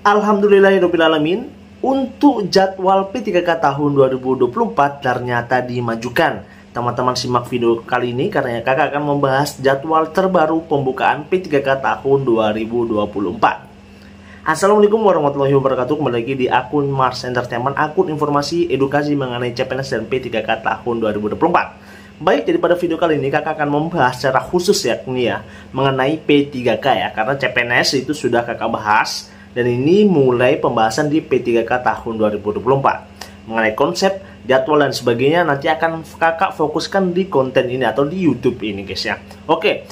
Alhamdulillahirrahmanirrahim. Untuk jadwal P3K tahun 2024 ternyata dimajukan. Teman-teman simak video kali ini karena kakak akan membahas jadwal terbaru pembukaan P3K tahun 2024. Assalamualaikum warahmatullahi wabarakatuh. Kembali lagi di akun Mars Entertainment, akun informasi edukasi mengenai CPNS dan P3K tahun 2024. Baik, jadi pada video kali ini kakak akan membahas secara khusus yakni mengenai P3K karena CPNS itu sudah kakak bahas. Dan ini mulai pembahasan di P3K tahun 2024. Mengenai konsep, jadwal dan sebagainya nanti akan kakak fokuskan di konten ini atau di YouTube ini guys ya. Oke,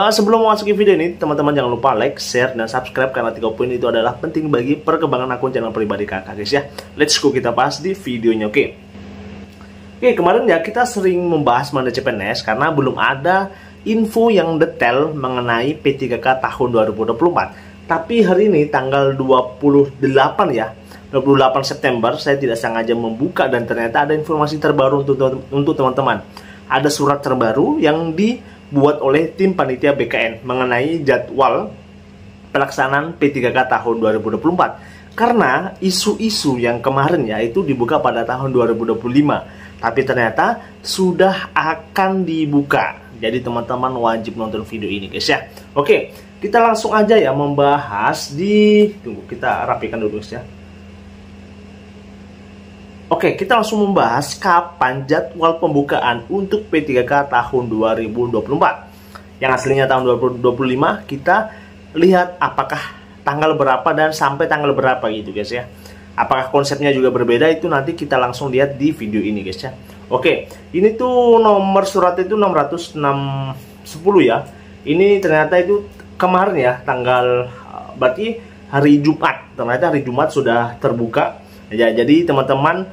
sebelum memasuki video ini, teman-teman jangan lupa like, share, dan subscribe karena 3 poin itu adalah penting bagi perkembangan akun channel pribadi kakak guys ya. Let's go, kita bahas di videonya. Oke, kemarin ya kita sering membahas mengenai CPNS karena belum ada info yang detail mengenai P3K tahun 2024. Tapi hari ini tanggal 28 September saya tidak sengaja membuka dan ternyata ada informasi terbaru untuk teman-teman. Ada surat terbaru yang dibuat oleh tim panitia BKN mengenai jadwal pelaksanaan P3K tahun 2024. Karena isu-isu yang kemarin ya itu dibuka pada tahun 2025, tapi ternyata sudah akan dibuka. Jadi teman-teman wajib nonton video ini guys ya. Oke, kita langsung aja ya membahas tunggu kita rapikan dulu guys ya. Oke, kita langsung membahas kapan jadwal pembukaan untuk P3K tahun 2024. Yang aslinya tahun 2025, kita lihat apakah tanggal berapa dan sampai tanggal berapa gitu guys ya. Apakah konsepnya juga berbeda, itu nanti kita langsung lihat di video ini guys ya. Oke, ini tuh nomor surat itu 610 ya. Ini ternyata itu kemarin ya, tanggal berarti hari Jumat. Ternyata hari Jumat sudah terbuka ya. Jadi teman-teman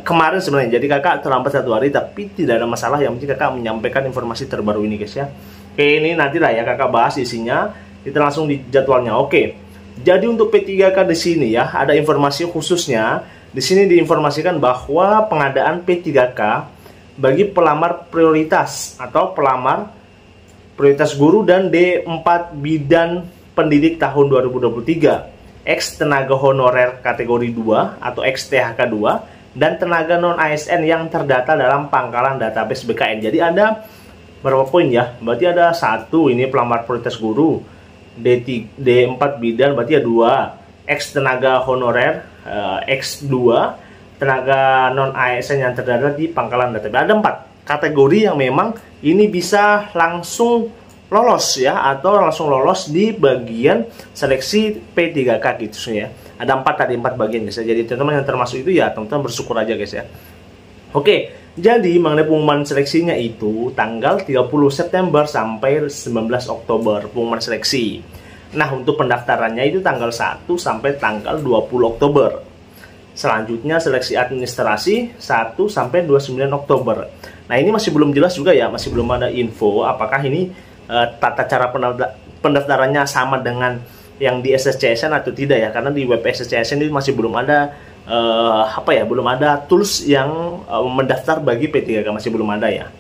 kemarin sebenarnya, jadi kakak terlambat 1 hari, tapi tidak ada masalah. Yang penting kakak menyampaikan informasi terbaru ini guys ya. Oke, ini nanti lah ya kakak bahas isinya. Kita langsung di jadwalnya. Oke, jadi untuk P3K di sini ya ada informasi khususnya. Di sini diinformasikan bahwa pengadaan P3K bagi pelamar prioritas atau pelamar prioritas guru dan D4 bidan pendidik tahun 2023, ex tenaga honorer kategori 2 atau ex THK 2 dan tenaga non ASN yang terdata dalam pangkalan database BKN. Jadi ada berapa poin ya? Berarti ada 1 ini pelamar prioritas guru, D4 bidan berarti ya 2, ex tenaga honorer X2, tenaga non ASN yang terdata di pangkalan database. Ada 4 kategori yang memang ini bisa langsung lolos ya, atau langsung lolos di bagian seleksi P3K gitu ya. Ada 4 bagian guys ya. Jadi teman-teman yang termasuk itu ya teman-teman bersyukur aja guys ya. Oke, jadi mengenai pengumuman seleksinya itu tanggal 30 September sampai 19 Oktober pengumuman seleksi. Nah, untuk pendaftarannya itu tanggal 1 sampai tanggal 20 Oktober. Selanjutnya seleksi administrasi 1 sampai 29 Oktober. Nah, ini masih belum jelas juga ya, masih belum ada info apakah ini tata cara pendaftarannya sama dengan yang di SSCSN atau tidak ya, karena di web SSCSN ini masih belum ada belum ada tools yang mendaftar bagi P3K, masih belum ada ya.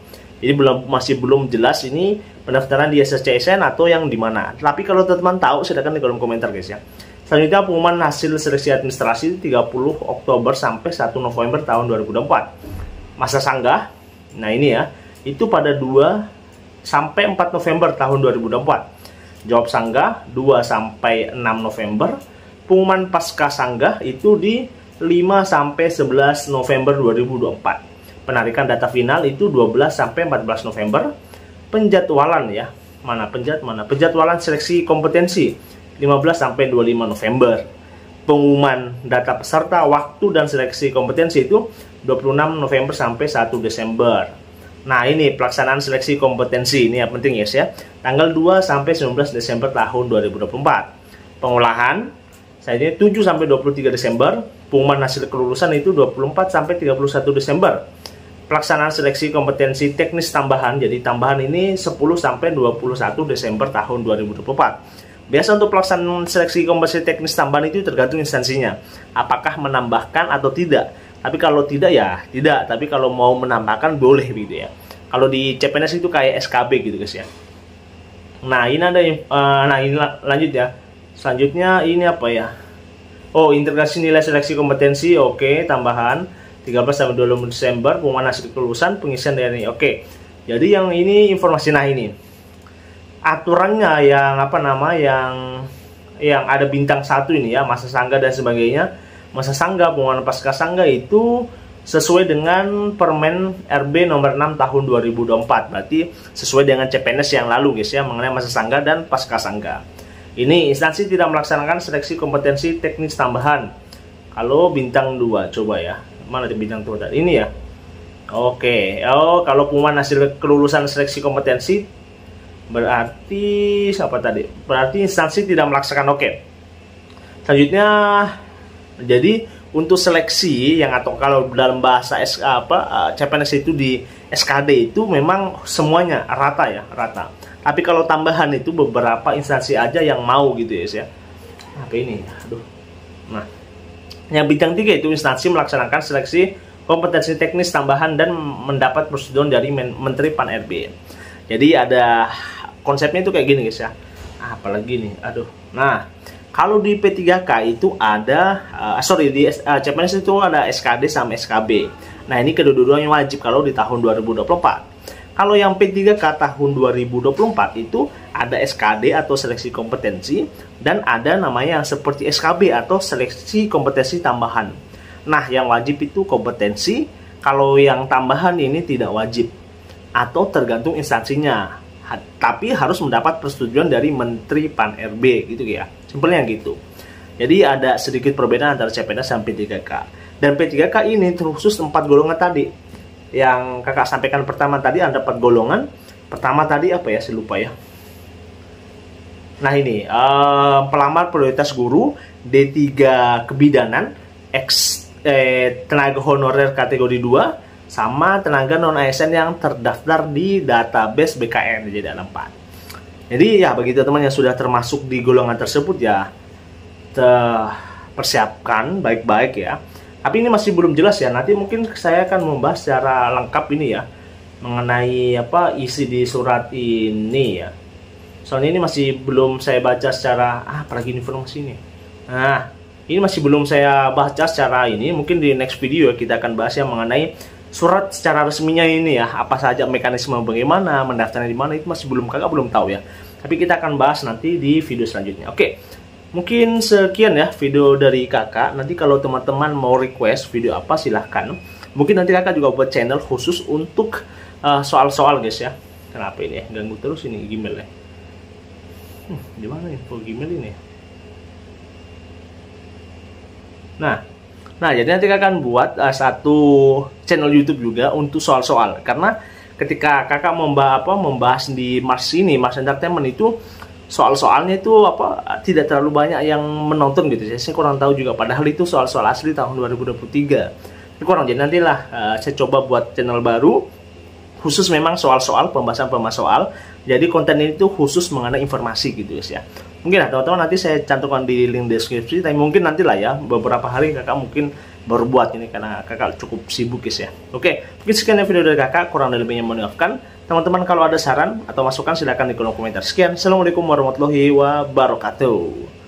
Jadi masih belum jelas ini pendaftaran di SSCSN atau yang di mana. Tapi kalau teman-teman tahu silakan di kolom komentar guys ya. Selanjutnya pengumuman hasil seleksi administrasi 30 Oktober sampai 1 November tahun 2024. Masa sanggah, nah ini ya, itu pada 2 sampai 4 November tahun 2024. Jawab sanggah 2 sampai 6 November. Pengumuman pasca sanggah itu di 5 sampai 11 November 2024. Penarikan data final itu 12 sampai 14 November. Penjadwalan ya, penjadwalan seleksi kompetensi 15 sampai 25 November. Pengumuman data peserta, waktu dan seleksi kompetensi itu 26 November sampai 1 Desember. Nah, ini pelaksanaan seleksi kompetensi ini yang penting guys ya. Tanggal 2 sampai 19 Desember tahun 2024. Pengolahan saya ini 7 sampai 23 Desember. Pengumuman hasil kelulusan itu 24 sampai 31 Desember. Pelaksanaan seleksi kompetensi teknis tambahan, jadi tambahan ini 10 sampai 21 Desember tahun 2024. Biasa untuk pelaksanaan seleksi kompetensi teknis tambahan itu tergantung instansinya, apakah menambahkan atau tidak. Tapi kalau tidak ya tidak, tapi kalau mau menambahkan boleh gitu ya. Kalau di CPNS itu kayak SKB gitu guys ya. Nah, ini ada lanjut ya. Selanjutnya ini apa ya? Oh, integrasi nilai seleksi kompetensi, oke, tambahan 13 sampai 25 Desember, pengumuman hasil kelulusan, pengisian dari oke. Jadi yang ini informasi, nah ini aturannya yang apa nama yang ada bintang 1 ini ya, masa sangga dan sebagainya. Masa sangga, pengumuman pasca sangga itu sesuai dengan Permen RB nomor 6 tahun 2024. Berarti sesuai dengan CPNS yang lalu guys ya, mengenai masa sangga dan pasca sangga. Ini instansi tidak melaksanakan seleksi kompetensi teknis tambahan. Kalau bintang 2, coba ya. Mana di bintang 2 tadi? Ini ya. Oke. Oh, kalau pengumuman hasil kelulusan seleksi kompetensi berarti apa tadi? Berarti instansi tidak melaksanakan. Oke. Selanjutnya, jadi untuk seleksi yang atau kalau dalam bahasa CPNS itu di SKD itu memang semuanya rata ya, rata. Tapi kalau tambahan itu beberapa instansi aja yang mau gitu ya. Apa ini? Aduh. Nah, yang bintang 3 itu instansi melaksanakan seleksi kompetensi teknis tambahan dan mendapat persetujuan dari Menteri Pan-RB. Jadi ada konsepnya itu kayak gini guys ya. Apalagi nih, aduh. Nah, kalau di P3K itu ada, di CPNS itu ada SKD sama SKB. Nah, ini kedua-duanya wajib kalau di tahun 2024. Kalau yang P3K tahun 2024 itu ada SKD atau seleksi kompetensi, dan ada namanya yang seperti SKB atau seleksi kompetensi tambahan. Nah, yang wajib itu kompetensi, kalau yang tambahan ini tidak wajib atau tergantung instansinya. Tapi harus mendapat persetujuan dari Menteri Pan-RB gitu ya. Simpelnya gitu. Jadi ada sedikit perbedaan antara CPNS dan P3K. Dan P3K ini khusus 4 golongan tadi. Yang kakak sampaikan pertama tadi ada 4 golongan. Pertama tadi apa ya, saya lupa ya. Nah ini pelamar prioritas guru, D3 kebidanan, tenaga honorer kategori 2, sama tenaga non ASN yang terdaftar di database BKN. Jadi ada 4. Jadi ya begitu teman yang sudah termasuk di golongan tersebut ya, persiapkan baik-baik ya. Tapi ini masih belum jelas ya. Nanti mungkin saya akan membahas secara lengkap ini ya, mengenai apa isi di surat ini ya. Soalnya ini masih belum saya baca secara apalagi informasi ini. Nah, ini masih belum saya baca secara ini. Mungkin di next video ya, kita akan bahas yang mengenai surat secara resminya ini ya. Apa saja mekanisme bagaimana, mendaftarnya di mana, itu masih kakak belum tahu ya. Tapi kita akan bahas nanti di video selanjutnya. Oke. Mungkin sekian ya video dari kakak. Nanti kalau teman-teman mau request video apa silahkan. Mungkin nanti kakak juga buat channel khusus untuk soal-soal guys ya. Kenapa ini ya? Ganggu terus ini Gmail ya. Gimana info Gmail ini? Nah jadi nanti kakak akan buat satu channel YouTube juga untuk soal-soal. Karena ketika kakak membahas di Mars Entertainment itu, soal-soalnya itu tidak terlalu banyak yang menonton gitu. Saya kurang tahu juga, padahal itu soal-soal asli tahun 2023. Ini kurang, jadi nantilah saya coba buat channel baru khusus memang soal-soal, pembahasan soal. Jadi konten ini tuh khusus mengenai informasi gitu guys ya. Mungkin teman-teman nanti saya cantumkan di link deskripsi, tapi mungkin nantilah ya, beberapa hari kakak mungkin baru buat ini karena kakak cukup sibuk guys ya. Oke, mungkin sekian video dari kakak, kurang dan lebihnya mohon maafkan. Teman-teman kalau ada saran atau masukan silahkan di kolom komentar. Sekian, assalamualaikum warahmatullahi wabarakatuh.